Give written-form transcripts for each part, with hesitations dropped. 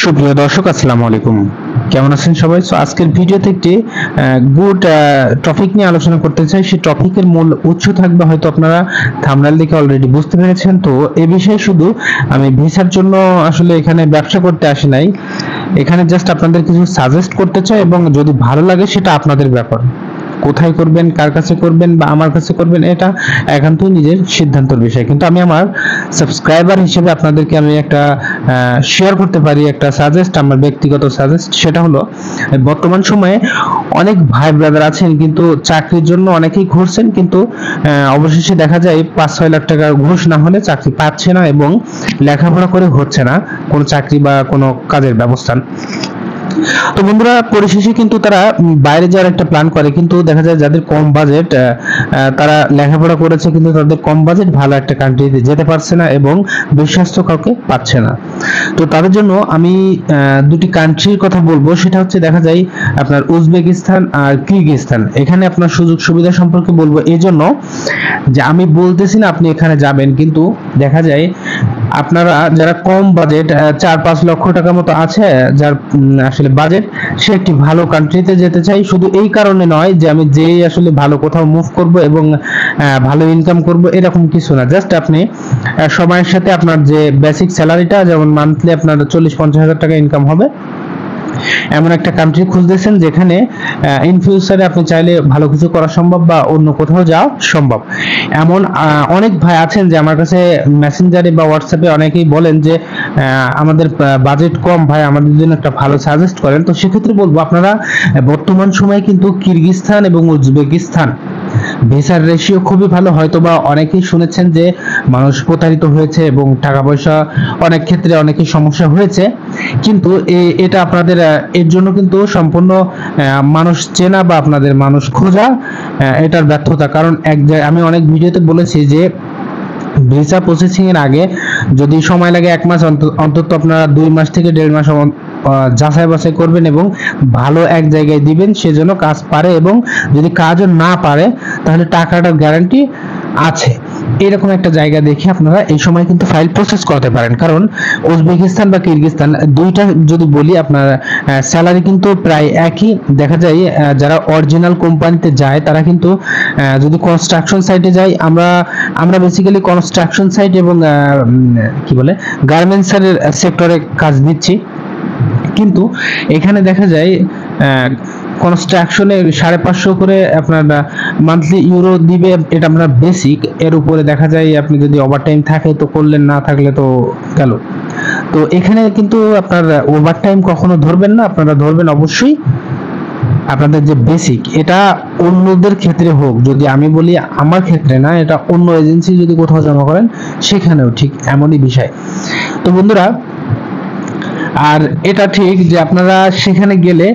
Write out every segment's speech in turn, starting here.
সুপ্রিয় দর্শক, আসসালামু আলাইকুম। কেমন আছেন সবাই? আজকের ভিডিওতে একটি গুড টপিক নিয়ে আলোচনা করতে চাই। সেই টপিকের মূল উৎস থাকবে হয়তো আপনারা থাম্বনেল দেখে অলরেডি বুঝতে পেরেছেন। তো এই বিষয়ে শুধু আমি ভিসার জন্য আসলে এখানে ব্যবসা করতে আসি নাই, এখানে জাস্ট আপনাদের কিছু সাজেস্ট করতে চাই এবং যদি ভালো লাগে সেটা আপনাদের ব্যাপার। কোথায় করবেন, কার কাছে করবেন বা আমার কাছে করবেন, এটা একান্তই নিজের সিদ্ধান্তের বিষয়। কিন্তু আমি আমার সাবস্ক্রাইবার হিসেবে আপনাদেরকে আমি একটা শেয়ার করতে পারি, একটা সাজেস্ট, আমার ব্যক্তিগত সাজেস্ট। সেটা হলো, বর্তমান সময়ে অনেক ভাই ব্রাদার আছেন কিন্তু চাকরির জন্য অনেকেই ঘুরছেন, কিন্তু অবশেষে দেখা যায় 5-6 লাখ টাকা ঘুষ না হলে চাকরি পাচ্ছে না এবং লেখাপড়া করে হচ্ছে না কোনো চাকরি বা কোনো কাজের ব্যবস্থা। তো বন্ধুরা, পরিশেষে কিন্তু তারা বাইরে যাওয়ার একটা প্ল্যান করে, কিন্তু দেখা যায় যাদের কম বাজেট, তারা লেখাপড়া করেছে কিন্তু তাদের কম বাজেট, ভালো একটা কান্ট্রিতে যেতে পারছে না এবং বিশ্বস্ত কাউকে পাচ্ছে না। তো তাদের জন্য আমি দুটি কান্ট্রির কথা বলবো। সেটা হচ্ছে দেখা যায় আপনার উজবেকিস্তান আর কিরগিজস্তান। এখানে আপনার সুযোগ সুবিধা সম্পর্কে বলবো এই জন্য যে আমি বলতেছি না আপনি এখানে যাবেন, কিন্তু দেখা যায় আপনারা যারা কম বাজেট, 4-5 লক্ষ টাকা মতো আছে যার আসলে বাজেট, সে একটি ভালো কান্ট্রিতে যেতে চাই। শুধু এই কারণে নয় যে আমি যেই আসলে ভালো কোথাও মুভ করব এবং ভালো ইনকাম করব, এরকম কিছু না। জাস্ট আপনি সময়ের সাথে আপনার যে বেসিক স্যালারিটা, যেমন মান্থলি আপনার 40-50 হাজার টাকা ইনকাম হবে, এমন একটা কান্ট্রি খুঁজতেছেন যেখানে ইন ফিউচারে আপনি চাইলে ভালো কিছু করা সম্ভব বা অন্য কোথাও যাওয়া সম্ভব। এমন অনেক ভাই আছেন যে আমার কাছে মেসেঞ্জারে বা হোয়াটসঅ্যাপে অনেকেই বলেন যে আমাদের বাজেট কম ভাই, আমাদের জন্য একটা ভালো সাজেস্ট করেন। তো সেক্ষেত্রে বলবো, আপনারা বর্তমান সময়ে কিন্তু কিরগিজস্তান এবং উজবেকিস্তান ভিসার রেশিও খুবই ভালো। হয়তোবা অনেকেই শুনেছেন যে মানুষ প্রতারিত হয়েছে এবং টাকা পয়সা অনেক ক্ষেত্রে অনেকেই সমস্যা হয়েছে, কিন্তু এটা আপনাদের এর জন্য কিন্তু সম্পূর্ণ মানুষ চেনা বা আপনাদের মানুষ খোঁজা এটার ব্যর্থতা। কারণ আমি অনেক ভিডিওতে বলেছি যে ভিসা প্রসেসিং এর আগে যদি সময় লাগে 1 মাস, অন্তত আপনারা 2 মাস থেকে 1.5 মাস যাচাই বাছাই করবেন এবং ভালো এক জায়গায় দিবেন, সেজন্য কাজ পারে, এবং যদি কাজও না পারে তাহলে টাকাটার গ্যারান্টি আছে। এরকম একটা জায়গা দেখে আপনারা এই সময় কিন্তু ফাইল প্রসেস করতে পারেন। কারণ উজবেকিস্তান বা কিরগিজস্তান দুইটা যদি বলি, আপনার স্যালারি কিন্তু প্রায় একই। দেখা যায় যারা অরিজিনাল কোম্পানিতে যায় তারা কিন্তু যদি কনস্ট্রাকশন সাইটে যায়, আমরা বেসিক্যালি কনস্ট্রাকশন সাইট এবং কি বলে গার্মেন্টস এর সেক্টরে কাজ দিচ্ছি, কিন্তু এখানে দেখা যায় কনস্ট্রাকশনে 550 করে আপনার মান্থলি ইউরো দিবে। এটা আপনার বেসিক, এর উপরে দেখা যায় আপনি যদি ওভারটাইম থাকে তো করলেন, না থাকলে তো গেল। তো এখানে কিন্তু আপনার ওভারটাইম কখনো ধরবেন না, আপনারা ধরবেন অবশ্যই আপনাদের যে বেসিক। এটা অন্যদের ক্ষেত্রে হোক, যদি আমি বলি আমার ক্ষেত্রে না, এটা অন্য এজেন্সি যদি কোথাও জমা করেন সেখানেও ঠিক এমনই বিষয়। তো বন্ধুরা, আর এটা ঠিক যে আপনারা সেখানে গেলে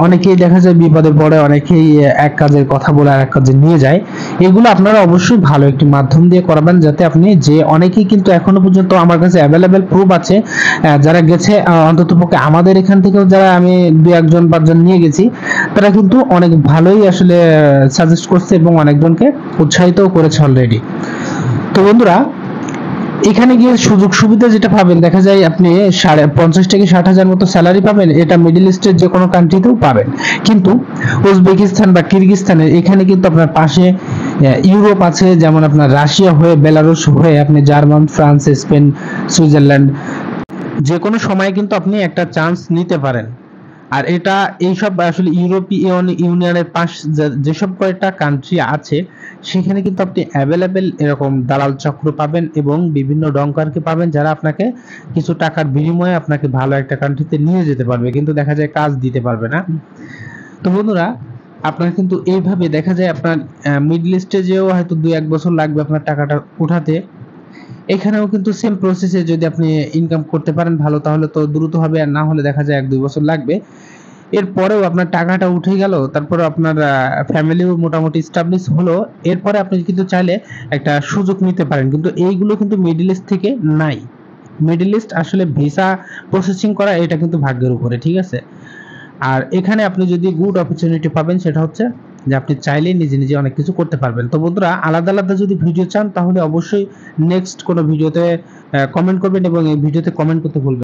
অনেকেই দেখা যায় বিপদে পড়ে, অনেকেই এক কাজের কথা বলে আর এক কাজে নিয়ে যায়। এগুলো আপনারা অবশ্যই ভালো একটি মাধ্যম দিয়ে করাবেন, যাতে আপনি যে অনেকেই কিন্তু এখনো পর্যন্ত আমার কাছে অ্যাভেলেবেল প্রুফ আছে যারা গেছে, অন্ততপক্ষে আমাদের এখান থেকেও যারা আমি 2-1-5 জন নিয়ে গেছি, তারা কিন্তু অনেক ভালোই আসলে সাজেস্ট করছে এবং অনেকজনকে উৎসাহিতও করেছে অলরেডি। তো বন্ধুরা, এখানে গিয়ে সুযোগ সুবিধা যেটা পাবেন, দেখা যায় আপনি 50 থেকে 60 হাজার মতো স্যালারি পাবেন, এটা মিডল ইস্টের যে কোনো কান্ট্রিতেও পাবেন। কিন্তু উজবেকিস্তান বা কিরগিজস্তানে এখানে কিন্তু আপনার পাশে ইউরোপ আছে, যেমন আপনার রাশিয়া হয়ে, বেলারুশ হয়ে আপনি জার্মান, ফ্রান্স, স্পেন, সুইজারল্যান্ড, যে কোনো সময় কিন্তু আপনি একটা চান্স নিতে পারেন। আর এটা এইসব আসলে ইউরোপিয়ান ইউনিয়নের পাশ যেসব কয়েকটা কান্ট্রি আছে, সেখানে কিন্তু আপনি অ্যাভেলেবেল এরকম দালাল চক্র পাবেন এবং বিভিন্ন ডঙ্কারকে পাবেন, যারা আপনাকে কিছু টাকার বিনিময়ে আপনাকে ভালো একটা কান্ট্রিতে নিয়ে যেতে পারবে, কিন্তু দেখা যায় কাজ দিতে পারবে না। তো বন্ধুরা, আপনার কিন্তু এইভাবে দেখা যায় আপনার মিডল ইস্টে যেও হয়তো 2-1 বছর লাগবে আপনার টাকাটা উঠাতে, এখানেও কিন্তু সেম প্রসেসে যদি আপনি ইনকাম করতে পারেন ভালো, তাহলে তো দ্রুত হবে, আর না হলে দেখা যায় 1-2 বছর লাগবে। এরপরেও আপনার টাকাটা উঠে গেল, তারপর আপনার ফ্যামিলিও মোটামুটি এস্টাবলিশ হলো, এরপরে আপনি কিন্তু চাইলে একটা সুযোগ নিতে পারেন। কিন্তু এইগুলো কিন্তু মিডল ইস্ট থেকে নাই। মিডল ইস্ট আসলে ভিসা প্রসেসিং করা, এটা কিন্তু ভাগ্যের উপরে, ঠিক আছে। আর এখানে আপনি যদি গুড অপরচুনিটি পাবেন, সেটা হচ্ছে যে আপনি চাইলেই নিজে নিজে অনেক কিছু করতে পারবেন। তো বন্ধুরা, আলাদা আলাদা যদি ভিডিও চান তাহলে অবশ্যই নেক্সট কোনো ভিডিওতে কমেন্ট করবেন এবং এই ভিডিওতে কমেন্ট করতে ভুলবেন না।